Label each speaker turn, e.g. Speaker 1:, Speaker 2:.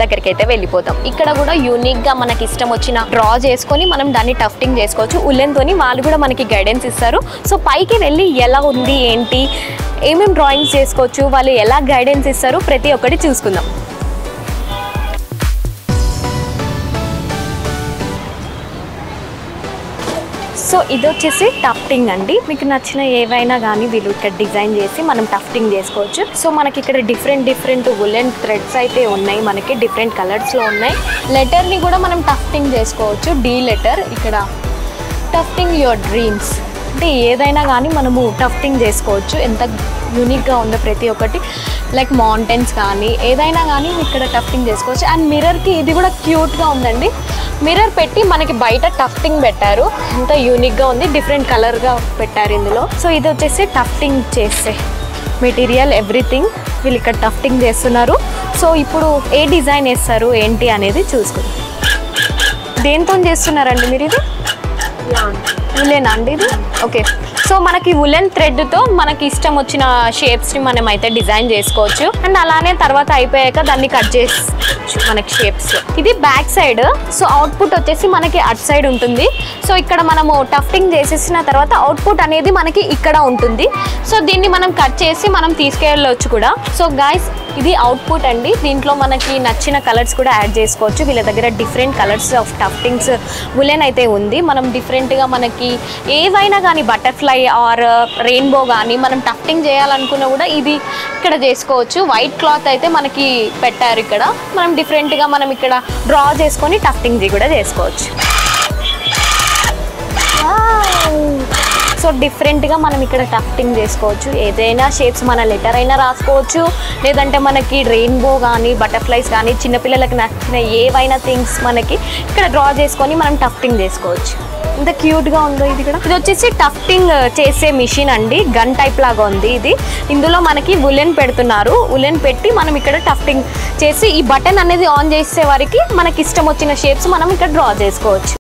Speaker 1: దగ్గరికి అయితే వెళ్ళిపోతాం. ఇక్కడ కూడా యూనిక్ గా మనకి ఇష్టం వచ్చిన డ్రా చేసుకొని మనం దాన్ని టఫ్టింగ్ చేసుకోవచ్చు. ఉల్లెన్ తోని వాళ్ళు కూడా మనకి గైడెన్స్ ఇస్తారు. సో పైకి వెళ్ళి ఎలా ఉంది ఏంటి ఏమేమి డ్రాయింగ్స్ చేసుకోవచ్చు వాళ్ళు ఎలా గైడెన్స్ ఇస్తారు ప్రతి ఒక్కటి చూసుకుందాం. సో ఇది వచ్చేసి టఫ్టింగ్ అండి. మీకు నచ్చిన ఏవైనా కానీ వీళ్ళు ఇక్కడ డిజైన్ చేసి మనం టఫ్టింగ్ చేసుకోవచ్చు. సో మనకి ఇక్కడ డిఫరెంట్ వులెన్ థ్రెడ్స్ అయితే ఉన్నాయి, మనకి డిఫరెంట్ కలర్స్లో ఉన్నాయి. లెటర్ని కూడా మనం టఫ్టింగ్ చేసుకోవచ్చు. డి లెటర్ ఇక్కడ టఫ్టింగ్ యువర్ డ్రీమ్స్ అంటే ఏదైనా కానీ మనము టఫ్టింగ్ చేసుకోవచ్చు. ఎంత యూనిక్గా ఉందో ప్రతి ఒక్కటి, లైక్ మౌంటైన్స్ కానీ ఏదైనా కానీ ఇక్కడ టఫ్టింగ్ చేసుకోవచ్చు. అండ్ మిర్రర్కి ఇది కూడా క్యూట్గా ఉందండి. మిర్రర్ పెట్టి మనకి బయట టఫ్టింగ్ పెట్టారు. ఎంత యూనిక్గా ఉంది, డిఫరెంట్ కలర్గా పెట్టారు ఇందులో. సో ఇది వచ్చేసి టఫ్టింగ్ చేసే మెటీరియల్ ఎవ్రీథింగ్ వీళ్ళు ఇక్కడ టఫ్టింగ్ చేస్తున్నారు. సో ఇప్పుడు ఏ డిజైన్ వేస్తారు ఏంటి అనేది చూసుకుందాం. దేంతో చేస్తున్నారండి మీరు? ఇది ఉలెనా అండి ఇది? ఓకే. సో మనకి ఉలెన్ థ్రెడ్తో మనకి ఇష్టం వచ్చిన షేప్స్ని మనం అయితే డిజైన్ చేసుకోవచ్చు. అండ్ అలానే తర్వాత అయిపోయాక దాన్ని కట్ చేసుకోవచ్చు మనకి షేప్స్. ఇది బ్యాక్ సైడ్. సో అవుట్పుట్ వచ్చేసి మనకి అట్ సైడ్ ఉంటుంది. సో ఇక్కడ మనము టఫ్టింగ్ చేసేసిన తర్వాత అవుట్పుట్ అనేది మనకి ఇక్కడ ఉంటుంది. సో దీన్ని మనం కట్ చేసి మనం తీసుకెళ్ళవచ్చు కూడా. సో గాయ్స్ ఇది అవుట్పుట్ అండి. దీంట్లో మనకి నచ్చిన కలర్స్ కూడా యాడ్ చేసుకోవచ్చు. వీళ్ళ దగ్గర డిఫరెంట్ కలర్స్ ఆఫ్ టఫ్టింగ్స్ ఉలెన్ అయితే ఉంది. మనం డిఫరెంట్గా మనకి ఏవైనా కానీ బటర్ఫ్లై ఆర్ రెయిన్బో కానీ మనం టఫ్టింగ్ చేయాలనుకున్నా కూడా ఇది ఇక్కడ చేసుకోవచ్చు. వైట్ క్లాత్ అయితే మనకి పెట్టారు ఇక్కడ. మనం డిఫరెంట్గా మనం ఇక్కడ డ్రా చేసుకొని టఫ్టింగ్ కూడా చేసుకోవచ్చు. సో డిఫరెంట్గా మనం ఇక్కడ టఫ్టింగ్ చేసుకోవచ్చు. ఏదైనా షేప్స్ మన లెటర్ అయినా రాసుకోవచ్చు, లేదంటే మనకి రెయిన్బో కానీ బటర్ఫ్లైస్ కానీ చిన్నపిల్లలకి నచ్చిన ఏవైనా థింగ్స్ మనకి ఇక్కడ డ్రా చేసుకొని మనం టఫ్టింగ్ చేసుకోవచ్చు. ఎంత క్యూట్గా ఉందో ఇది కూడా. ఇది వచ్చేసి టఫ్టింగ్ చేసే మిషన్ అండి. గన్ టైప్ లాగా ఉంది ఇది. ఇందులో మనకి ఉలెన్ పెడుతున్నారు. ఉలెన్ పెట్టి మనం ఇక్కడ టఫ్టింగ్ చేసి ఈ బటన్ అనేది ఆన్ చేసే వారికి మనకి ఇష్టం వచ్చిన షేప్స్ మనం ఇక్కడ డ్రా చేసుకోవచ్చు.